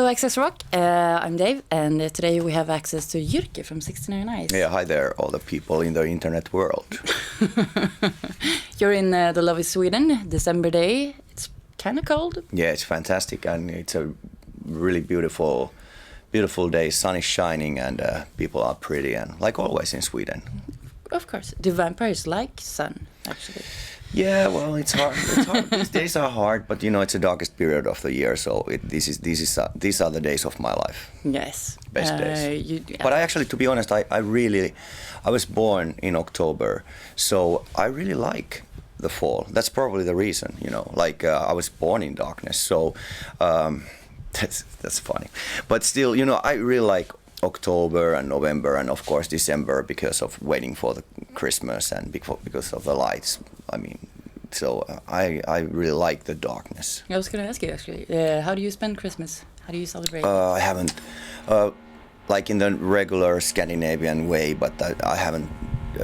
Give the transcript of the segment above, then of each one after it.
Access Rock. I'm Dave, and today we have access to Jyrki from 69 Eyes. Yeah, hi there, all the people in the internet world. You're in the lovely Sweden, December day. It's kind of cold. Yeah, it's fantastic, and it's a really beautiful day. Sun is shining, and people are pretty, and like always in Sweden. Of course. Do vampires like sun, actually? Yeah, well, it's hard. These days are hard, but you know, it's the darkest period of the year, so these are the days of my life. Yes. Best days. But I actually, to be honest, I was born in October, so I really like the fall. That's probably the reason, you know. Like I was born in darkness, so that's funny. But still, you know, I really like October and November and of course December because of waiting for the Christmas and because of the lights. I mean, so I really like the darkness. I was going to ask you actually, how do you spend Christmas? How do you celebrate? I haven't, like in the regular Scandinavian way, but I haven't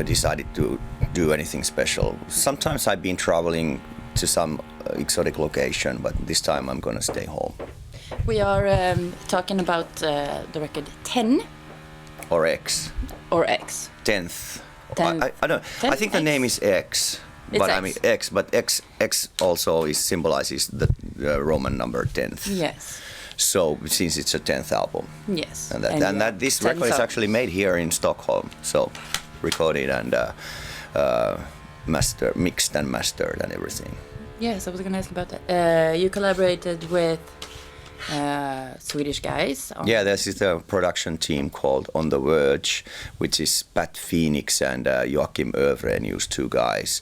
decided to do anything special. Sometimes I've been traveling to some exotic location, but this time I'm going to stay home. We are talking about the record 10. Or X. Or X. 10th. 10th. I don't. I think the name is X. But X. I mean X. But X also symbolizes the Roman number 10th. Yes. So since it's a 10th album. Yes. And that this record is actually made here in Stockholm. So recorded and mixed and mastered and everything. Yes, I was going to ask about that. You collaborated with Swedish guys. Yeah, this is a production team called On the Verge, which is Pat Phoenix and Joachim Övrenius, two guys.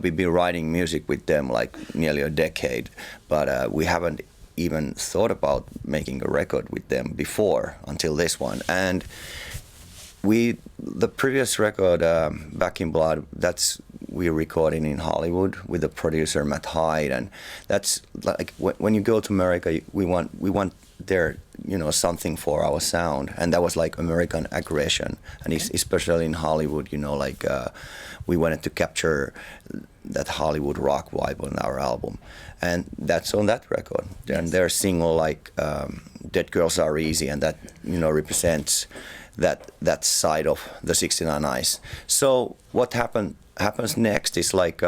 We've been writing music with them like nearly a decade, but we haven't even thought about making a record with them before until this one. And the previous record, Back in Blood, we're recording in Hollywood with the producer Matt Hyde, and that's like when you go to America, we want there, you know, something for our sound, and that was like American aggression, and especially in Hollywood, you know, like we wanted to capture that Hollywood rock vibe on our album, and that's on that record. Yes. And their single like Dead Girls Are Easy, and that, you know, represents that side of the 69 Eyes. So what happens next is like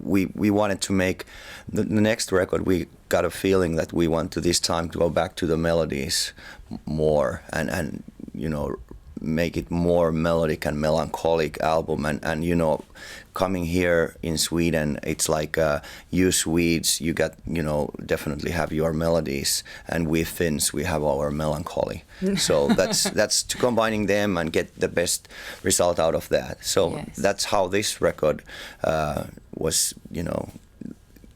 we wanted to make the next record. We got a feeling that we want to this time to go back to the melodies more and you know, make it more melodic and melancholic album, and you know, coming here in Sweden, it's like you Swedes, you got, you know, definitely have your melodies, and we Finns, we have our melancholy. So that's to combining them and get the best result out of that. So yes. That's how this record was, you know,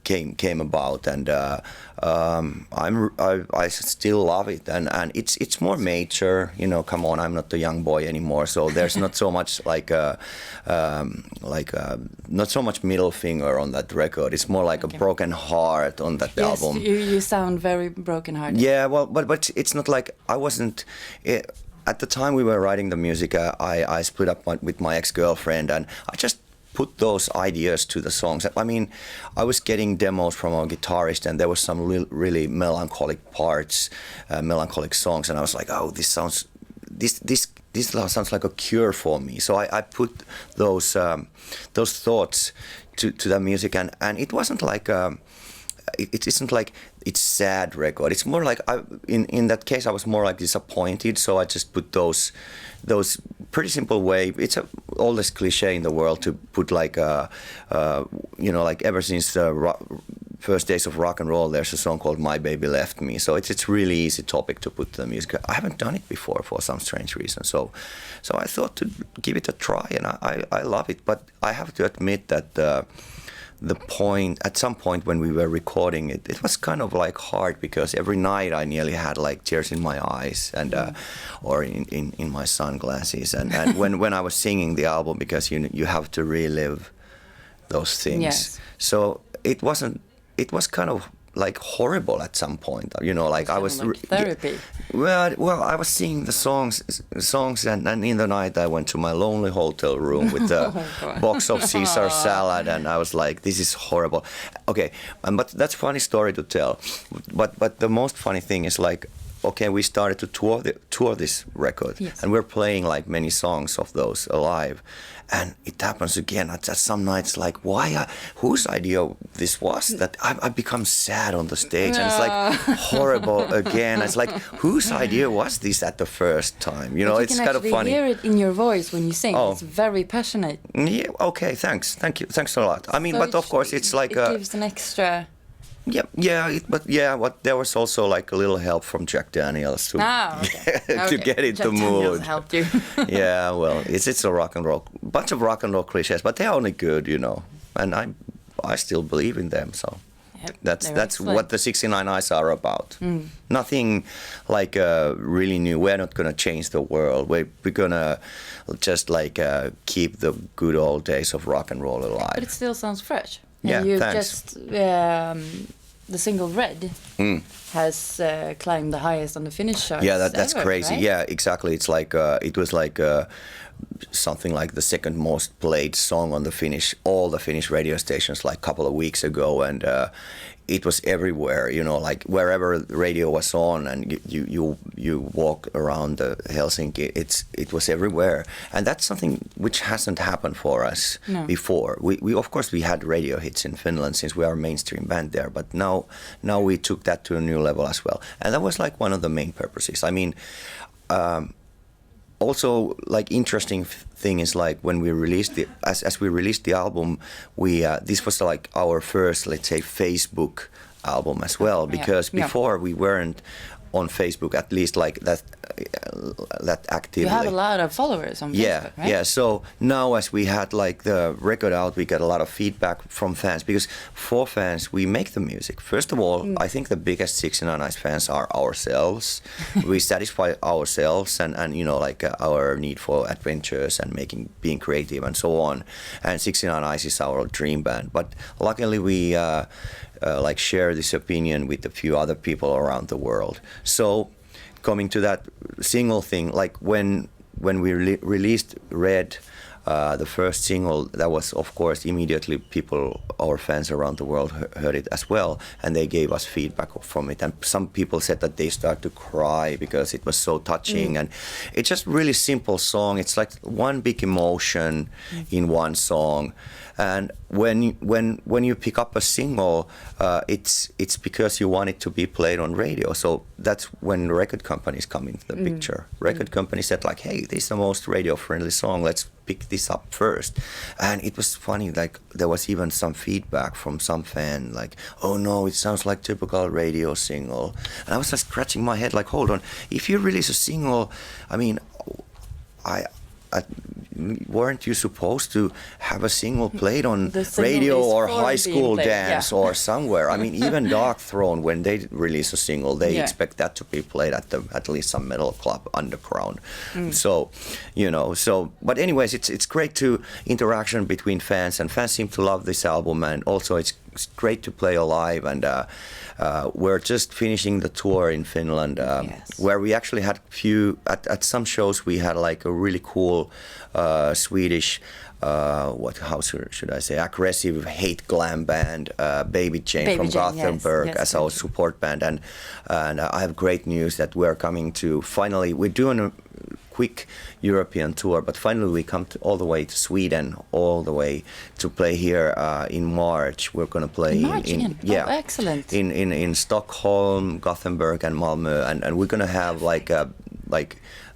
came about, and I still love it, and it's more mature, you know. Come on, I'm not a young boy anymore, so there's not so much not so much middle finger on that record. It's more like a broken heart on that album. Yes, you sound very broken-hearted. Yeah, well, but it's not like I wasn't. At the time we were writing the music, I split up with my ex-girlfriend, and I just put those ideas to the songs. I mean, I was getting demos from a guitarist, and there was some really melancholic parts, melancholic songs, and I was like, oh, this sounds like a cure for me. So I put those thoughts to the music, and it wasn't like it isn't like it's sad record. It's more like in that case I was more like disappointed, so I just put those pretty simple way. It's a oldest cliche in the world to put like you know, like ever since the first days of rock and roll, there's a song called My Baby Left Me. So it's really easy topic to put to the music. I haven't done it before for some strange reason. So I thought to give it a try, and I love it. But I have to admit that at some point when we were recording it, it was kind of like hard, because every night I nearly had like tears in my eyes and or in my sunglasses, and when I was singing the album, because you have to relive those things. Yes. So it was kind of like horrible at some point. You know, like I was like therapy. Well, I was singing the songs, and in the night I went to my lonely hotel room with a box of Caesar salad, and I was like, this is horrible. Okay, but that's a funny story to tell. But the most funny thing is like, okay, we started to tour this record, yes. and we're playing like many songs of those live, and it happens again at some nights like, whose idea this was, that I become sad on the stage, and it's like horrible again. It's like, whose idea was this at the first time? You know, it's kind of funny. You can actually hear it in your voice when you sing. Oh. It's very passionate. Yeah. Okay. Thanks a lot. I mean, So but of course, it's like it gives an extra. But there was also like a little help from Jack Daniels to Okay. to get into Jack the Daniels mood. helped you. Yeah, well, it's a bunch of rock and roll cliches, but they're only good, you know, and I still believe in them. So Yep, that's what the 69 Eyes are about. Nothing like really new. We're not gonna change the world. We're gonna just like keep the good old days of rock and roll alive. But it still sounds fresh. Yeah, and you've thanks. just the single Red has climbed the highest on the Finnish charts. Yeah, that's ever, crazy. Right? Yeah, exactly. It's like it was like something like the second most played song on all the Finnish radio stations like a couple of weeks ago, and it was everywhere. You know, like wherever the radio was on, and you walk around Helsinki, it was everywhere, and that's something which hasn't happened for us before. We of course we had radio hits in Finland since we are a mainstream band there, but now we took that to a new level as well, and that was like one of the main purposes. I mean. Also, like interesting thing is like when we released as we released the album, this was like our first, let's say, Facebook album as well, because before we weren't on Facebook, at least like that actively. You have a lot of followers on Facebook, right? Yeah. So now as we had like the record out, we get a lot of feedback from fans, because for fans, we make the music. First of all, I think the biggest 69 Eyes fans are ourselves. We satisfy ourselves and you know, like our need for adventures and being creative and so on. And 69 Eyes is our dream band. But luckily we like share this opinion with a few other people around the world. So coming to that single thing, like when we released Red, the first single, that was of course immediately our fans around the world heard it as well, and they gave us feedback from it, and some people said that they started to cry because it was so touching. And it's just really simple song. It's like one big emotion in one song. And when you pick up a single, it's because you want it to be played on radio. So that's when record companies come into the picture. Record companies said like, hey, this is the most radio-friendly song. Let's pick this up first. And it was funny, like there was even some feedback from some fan, like, oh no, it sounds like typical radio single. And I was just scratching my head like, hold on, if you release a single, I mean, weren't you supposed to have a single played on radio or high school dance or somewhere? I mean, even Dark Throne, when they release a single, they expect that to be played at least some metal club underground. So, you know, but anyways, it's great to interaction between fans, and fans seem to love this album, and also it's great to play live. And we're just finishing the tour in Finland, where we actually had at some shows we had like a really cool Swedish how should I say, aggressive hate glam band, Baby Jane from Gothenburg as our support band, and I have great news that we're coming to finally, we're doing a quick European tour, but finally we come all the way to Sweden, all the way to play here in March. We're going to play in excellent, in Stockholm, Gothenburg, and Malmö, and we're going to have like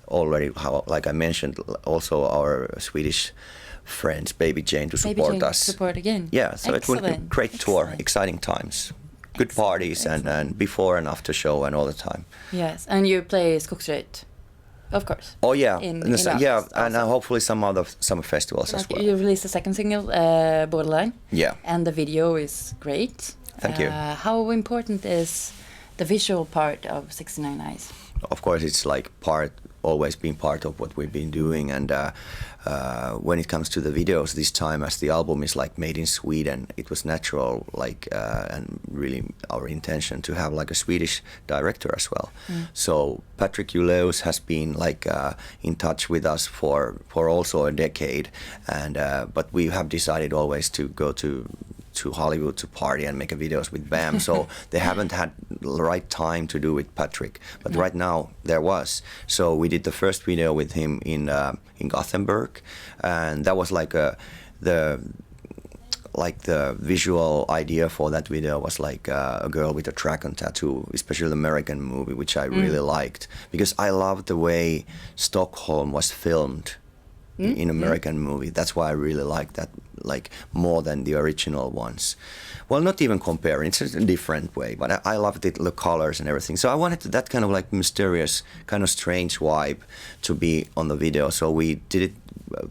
already, like I mentioned, also our Swedish friends, Baby Jane, to support us. Support again. Yeah, so it will be a great tour, exciting times, good parties, and before and after show and all the time. Yes, and you play Skogsröt, of course. Oh yeah, in and hopefully some other summer festivals as well. You released a second single, Borderline. Yeah. And the video is great. Thank you. How important is the visual part of 69 Eyes? Of course, it's like part always been part of what we've been doing. And when it comes to the videos this time, as the album is like made in Sweden, it was natural, like and really our intention to have like a Swedish director as well. So Patrick Juleus has been like in touch with us for also a decade, and but we have decided always to go to Hollywood to party and make a videos with BAM. So they haven't had the right time to do with Patrick, but right now there was. So we did the first video with him in Gothenburg, and that was like the visual idea for that video was like a girl with a dragon tattoo, especially the American movie, which I really liked, because I loved the way Stockholm was filmed in American movie. That's why I really like that, like more than the original ones. Well, not even comparing, it's a different way, but I loved it, the colors and everything. So I wanted that kind of like mysterious, kind of strange vibe to be on the video. So we did it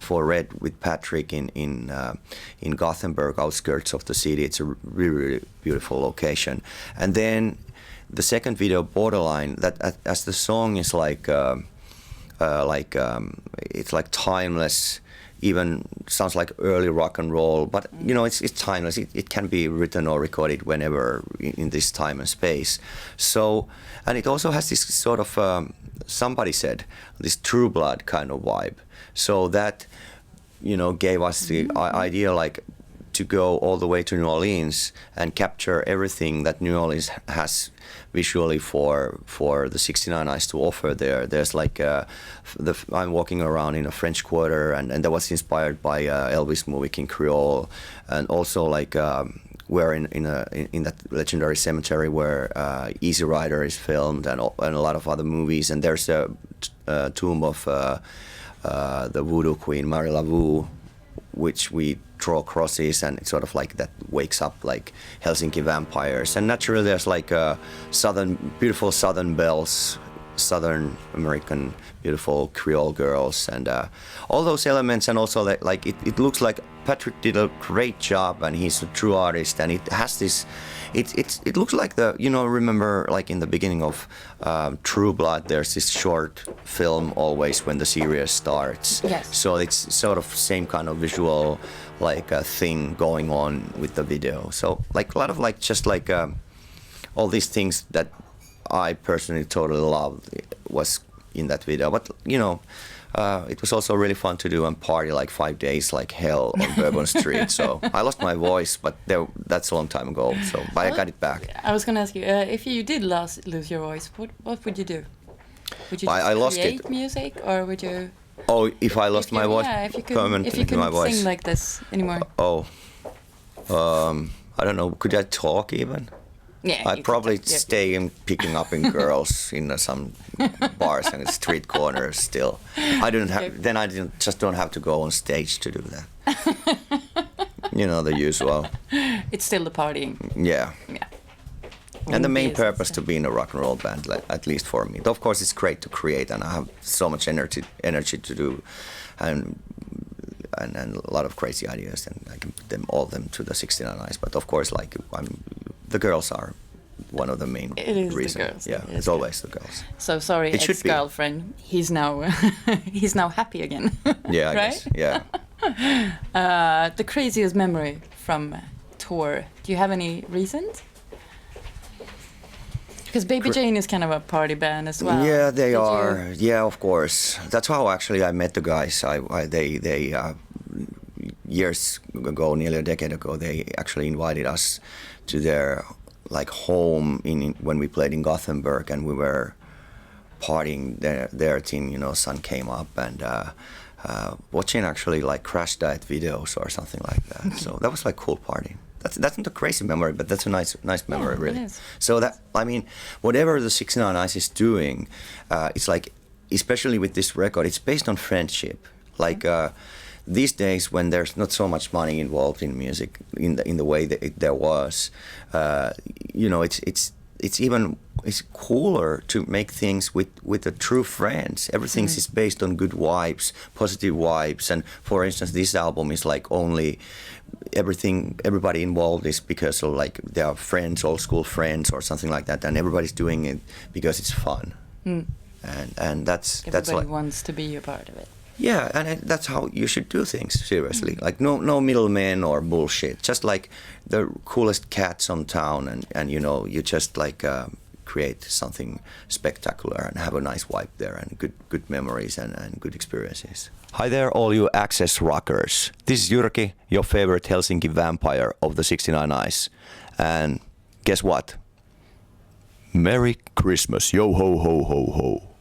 for Red with Patrick in Gothenburg, outskirts of the city. It's a really, really beautiful location. And then the second video, Borderline, that as the song is like it's like timeless, even sounds like early rock and roll, but you know, it's timeless. It can be written or recorded whenever in this time and space. So, and it also has this sort of somebody said this True Blood kind of vibe. So that, you know, gave us the idea like to go all the way to New Orleans and capture everything that New Orleans has visually for the 69 Eyes to offer there. There's like I'm walking around in a French Quarter, and that was inspired by Elvis movie King Creole, and also like we're in that legendary cemetery where Easy Rider is filmed, and a lot of other movies. And there's a tomb of the voodoo queen Marie Laveau, which we draw crosses, and it's sort of like that wakes up like Helsinki vampires. And naturally there's like beautiful southern belles, Southern American beautiful Creole girls, and all those elements. And also that, like it looks like Patrick did a great job, and he's a true artist, and it has this, it looks like the, you know, remember like in the beginning of True Blood, there's this short film always when the series starts. Yes. So it's sort of same kind of visual like thing going on with the video. So like a lot of like just like all these things that I personally totally loved was in that video. But you know, it was also really fun to do and party like 5 days like hell on Bourbon Street. So I lost my voice, but that's a long time ago. So but I got it back. I was going to ask you, if you did lose your voice, what would you do? Would you just I lost create it. music, or would you? Oh, if I lost my voice, yeah, if you permanently couldn't my voice. sing like this anymore. Oh, I don't know. Could I talk even? Yeah, I'd probably stay in picking up in girls in some bars and street corners still. I didn't have. Then I don't have to go on stage to do that. You know, the usual. It's still the partying. Yeah. Yeah. And the main purpose to be in a rock and roll band, at least for me. Of course, it's great to create, and I have so much energy to do, and a lot of crazy ideas, and I can put all of them to the 69 Eyes. But of course, like the girls are one of the main reasons. The girls. Yeah, it's always the girls. So sorry, ex-girlfriend. He's now happy again. Yeah, I right? guess. Yeah. The craziest memory from tour. Do you have any reasons? Because Baby Jane is kind of a party band as well. Yeah, they are. Yeah, of course. That's how actually I met the guys. They years ago, nearly a decade ago, they actually invited us to their like home when we played in Gothenburg, and we were partying there till, you know, sun came up, and watching actually like Crash Diet videos or something like that. So that was like cool party. That's not a crazy memory, but that's a nice memory, really. It is. So that, I mean, whatever the 69 Eyes is doing, it's like, especially with this record, it's based on friendship. Like these days, when there's not so much money involved in music in the way that there was, you know, it's cooler to make things with the true friends. Everything is based on good vibes, positive vibes. And for instance, this album is like only everybody involved is because of like they are friends, old school friends or something like that, and everybody's doing it because it's fun. and that's Everybody like wants to be a part of it. yeah, and that's how you should do things. Seriously, like no middlemen or bullshit. Just like the coolest cats on town, and you know you just like create something spectacular and have a nice vibe there and good memories and good experiences. Hi there, all you Access rockers. This is Jyrki, your favorite Helsinki vampire of the 69 Eyes, and guess what? Merry Christmas, yo ho ho ho ho.